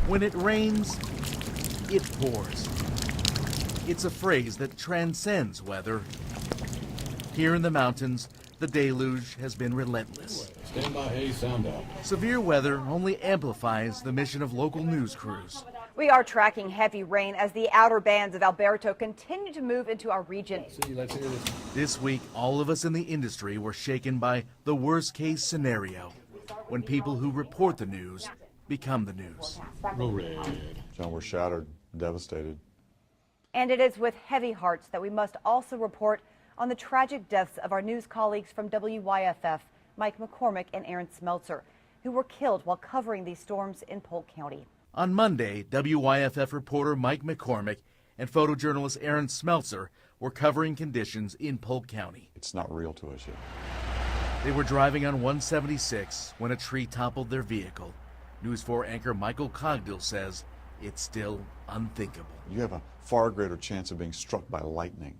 When it rains, it pours. It's a phrase that transcends weather. Here in the mountains, the deluge has been relentless. Stand by, Hayes, sound out. Severe weather only amplifies the mission of local news crews. We are tracking heavy rain as the outer bands of Alberto continue to move into our region. Let's hear this. This week, all of us in the industry were shaken by the worst-case scenario, when people who report the news become the news. Roll red. John, we're shattered, devastated. And it is with heavy hearts that we must also report on the tragic deaths of our news colleagues from WYFF, Mike McCormick and Aaron Smeltzer, who were killed while covering these storms in Polk County. On Monday, WYFF reporter Mike McCormick and photojournalist Aaron Smeltzer were covering conditions in Polk County. It's not real to us yet. They were driving on 176 when a tree toppled their vehicle. News 4 anchor Michael Cogdill says it's still unthinkable. You have a far greater chance of being struck by lightning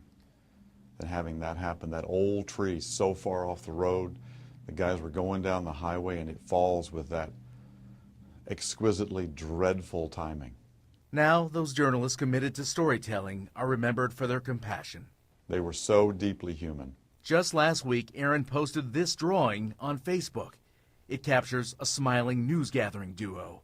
than having that happen. That old tree so far off the road, the guys were going down the highway and it falls with that exquisitely dreadful timing. Now, those journalists committed to storytelling are remembered for their compassion. They were so deeply human. Just last week, Aaron posted this drawing on Facebook. It captures a smiling news-gathering duo.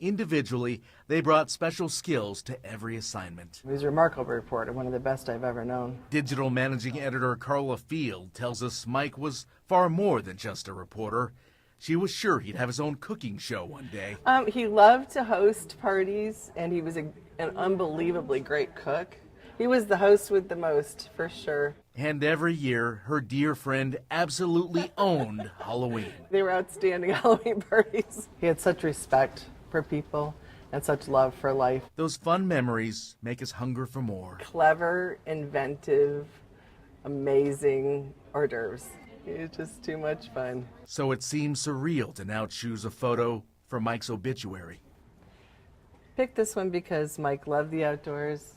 Individually, they brought special skills to every assignment. He was a remarkable reporter, one of the best I've ever known. Digital managing editor Carla Field tells us Mike was far more than just a reporter. She was sure he'd have his own cooking show one day. He loved to host parties, and he was an unbelievably great cook. He was the host with the most, for sure. And every year, her dear friend absolutely owned Halloween. They were outstanding Halloween parties. He had such respect for people and such love for life. Those fun memories make us hunger for more. Clever, inventive, amazing hors d'oeuvres. It's just too much fun. So it seems surreal to now choose a photo for Mike's obituary. Pick this one because Mike loved the outdoors.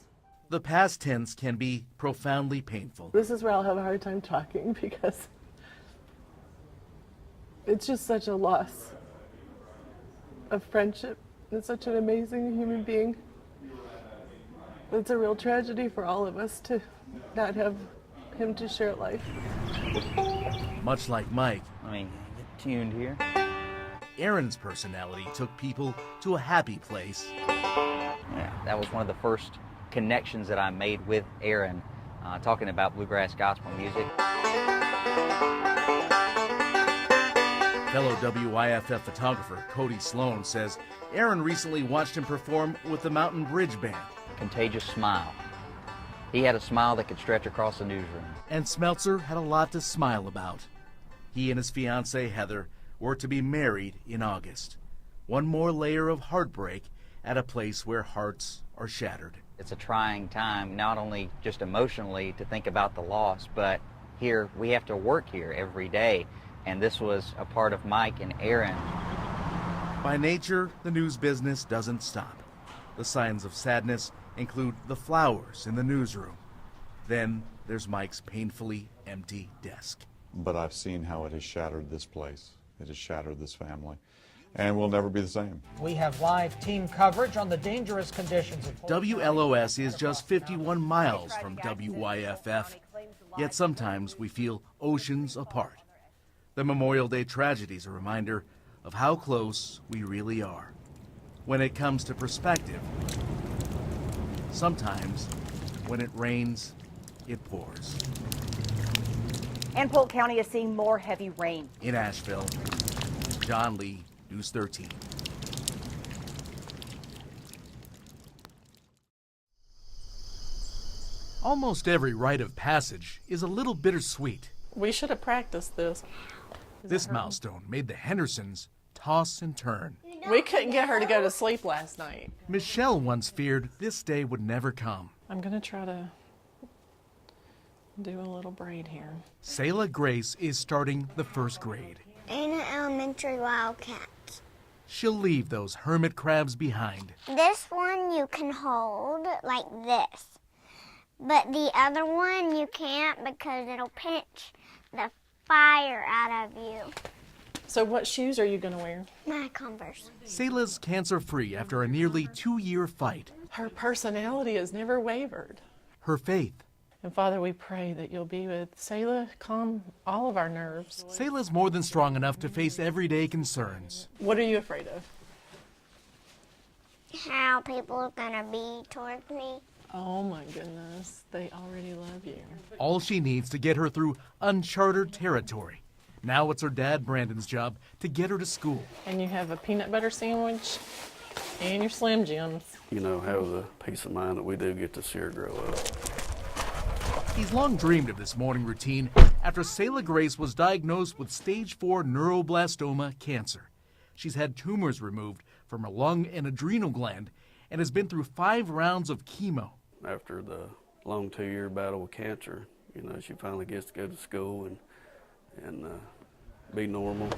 The past tense can be profoundly painful. This is where I'll have a hard time talking because it's just such a loss of friendship. It's such an amazing human being. It's a real tragedy for all of us to not have him to share life. Much like Mike, get tuned here. Aaron's personality took people to a happy place. Yeah, that was one of the first connections that I made with Aaron, talking about bluegrass gospel music. Fellow WYFF photographer Cody Sloan says Aaron recently watched him perform with the Mountain Bridge Band. Contagious smile. He had a smile that could stretch across the newsroom. And Smeltzer had a lot to smile about. He and his fiancée Heather were to be married in August. One more layer of heartbreak at a place where hearts are shattered. It's a trying time, not only just emotionally to think about the loss, but here we have to work here every day. And this was a part of Mike and Aaron. By nature, the news business doesn't stop. The signs of sadness include the flowers in the newsroom. Then there's Mike's painfully empty desk. But I've seen how it has shattered this place. It has shattered this family. And we'll never be the same. We have live team coverage on the dangerous conditions of WLOS is just 51 miles from WYFF, yet sometimes we feel oceans apart. The Memorial Day tragedy is a reminder of how close we really are. When it comes to perspective, sometimes when it rains, it pours. And Polk County is seeing more heavy rain. In Asheville, John Lee, News 13. Almost every rite of passage is a little bittersweet. We should have practiced this. This milestone made the Hendersons toss and turn. We couldn't get her to go to sleep last night. Michelle once feared this day would never come. I'm going to try to do a little braid here. Selah Grace is starting the first grade. Anna Elementary Wildcats. She'll leave those hermit crabs behind. This one you can hold like this, but the other one you can't because it'll pinch the fire out of you. So what shoes are you going to wear? My Converse. Selah's cancer-free after a nearly 2-year fight. Her personality has never wavered. Her faith. And Father, we pray that you'll be with Selah, calm all of our nerves. Selah's more than strong enough to face everyday concerns. What are you afraid of? How people are gonna be towards me. Oh my goodness, they already love you. All she needs to get her through uncharted territory. Now it's her dad, Brandon's job to get her to school. And you have a peanut butter sandwich and your Slim Jims. You know, have the peace of mind that we do get to see her grow up. He's long dreamed of this morning routine after Selah Grace was diagnosed with stage 4 neuroblastoma cancer. She's had tumors removed from her lung and adrenal gland and has been through 5 rounds of chemo. After the long 2-year battle with cancer, you know, she finally gets to go to school and be normal.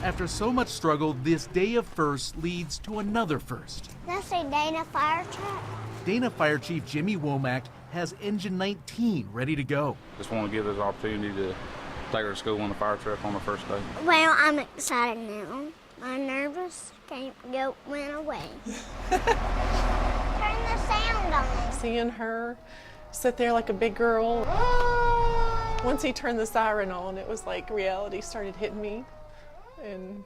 After so much struggle, this day of firsts leads to another first. That's a Dana fire truck. Dana Fire Chief Jimmy Womack has Engine 19 ready to go. Just want to give us an opportunity to take her to school on the fire truck on the first day. Well, I'm excited now. My nervous went away. Turn the sound on. Seeing her sit there like a big girl. Once he turned the siren on, it was like reality started hitting me and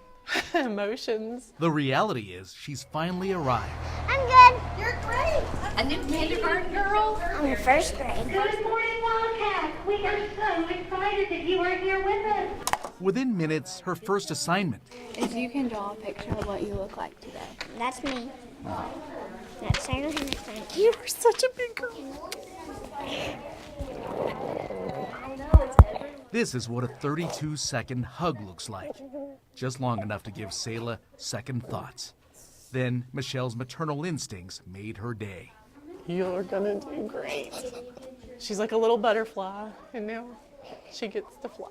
emotions. The reality is she's finally arrived. I'm good. You're great. A new kindergarten girl. I'm in first grade. Good morning, Wildcat. We are so excited that you are here with us. Within minutes, her first assignment. If you can draw a picture of what you look like today. That's me. That's Sarah Henderson. You are such a big girl. This is what a 32-second hug looks like. Just long enough to give Selah second thoughts. Then Michelle's maternal instincts made her day. You're gonna do great. She's like a little butterfly, and now she gets to fly.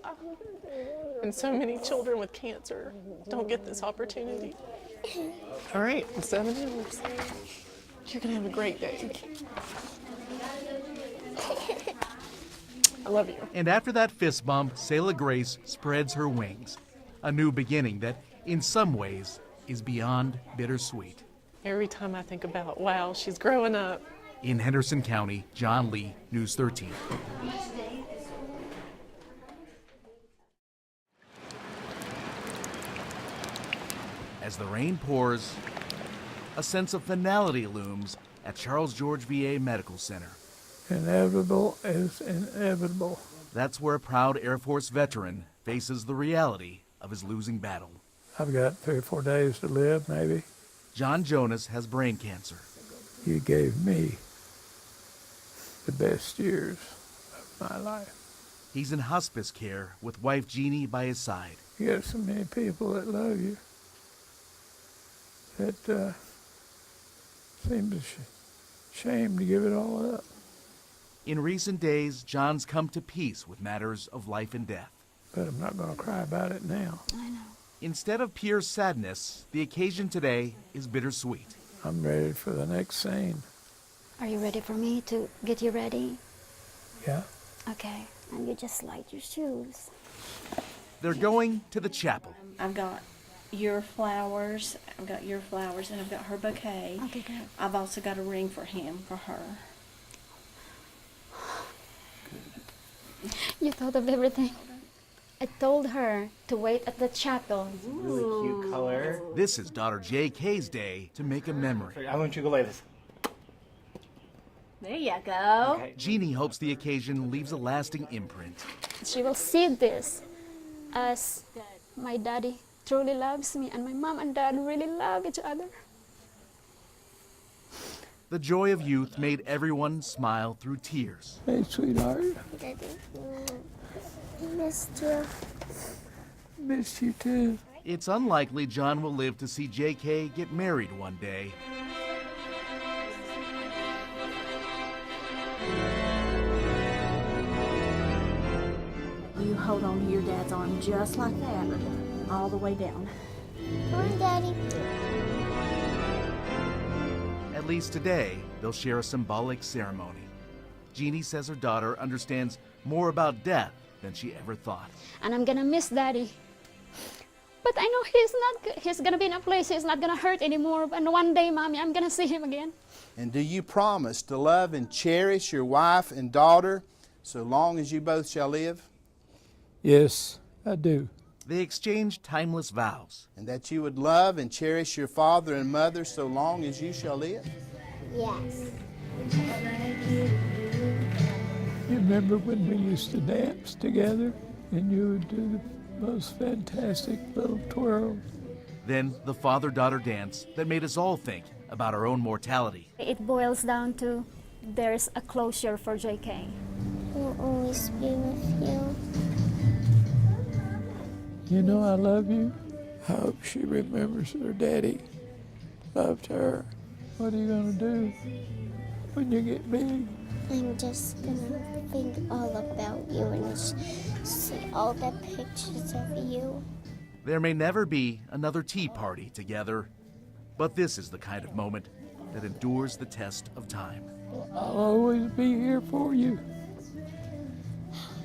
And so many children with cancer don't get this opportunity. All right, 7 hours. You're gonna have a great day. I love you. And after that fist bump, Selah Grace spreads her wings. A new beginning that, in some ways, is beyond bittersweet. Every time I think about, wow, she's growing up. In Henderson County, John Lee, News 13. As the rain pours, a sense of finality looms at Charles George VA Medical Center. Inevitable is inevitable. That's where a proud Air Force veteran faces the reality of his losing battle. I've got 3 or 4 days to live, maybe. John Jonas has brain cancer. You gave me the best years of my life. He's in hospice care with wife Jeannie by his side. You got so many people that love you that seems a shame to give it all up. In recent days, John's come to peace with matters of life and death. But I'm not going to cry about it now. I know. Instead of pure sadness, the occasion today is bittersweet. I'm ready for the next scene. Are you ready for me to get you ready? Yeah? Okay. And you just slide your shoes. They're going to the chapel. I've got your flowers, and I've got her bouquet. Okay, great. I've also got a ring for him, for her. You thought of everything. I told her to wait at the chapel. Really cute color. This is daughter JK's day to make a memory. I want you to go like this. There you go. Okay. Jeannie hopes the occasion leaves a lasting imprint. She will see this as my daddy truly loves me and my mom and dad really love each other. The joy of youth made everyone smile through tears. Hey, sweetheart. Daddy, missed you. Missed you too. It's unlikely John will live to see JK get married one day. You hold on to your dad's arm just like that, all the way down. Come on, Daddy. At least today, they'll share a symbolic ceremony. Jeannie says her daughter understands more about death than she ever thought. And I'm gonna miss Daddy But I know he's gonna be in a place he's not gonna hurt anymore. And one day, Mommy, I'm gonna see him again. And do you promise to love and cherish your wife and daughter so long as you both shall live? Yes, I do. They exchanged timeless vows. And that you would love and cherish your father and mother so long as you shall live? Yes. You remember when we used to dance together and you would do the most fantastic little twirl? Then the father-daughter dance that made us all think about our own mortality. It boils down to there's a closure for JK. We'll always be with you. You know I love you. I hope she remembers her daddy loved her. What are you gonna do when you get big? I'm just gonna think all about you and see all the pictures of you. There may never be another tea party together, but this is the kind of moment that endures the test of time. I'll always be here for you,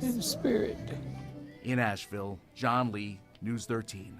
in spirit. In Asheville, John Lee, News 13.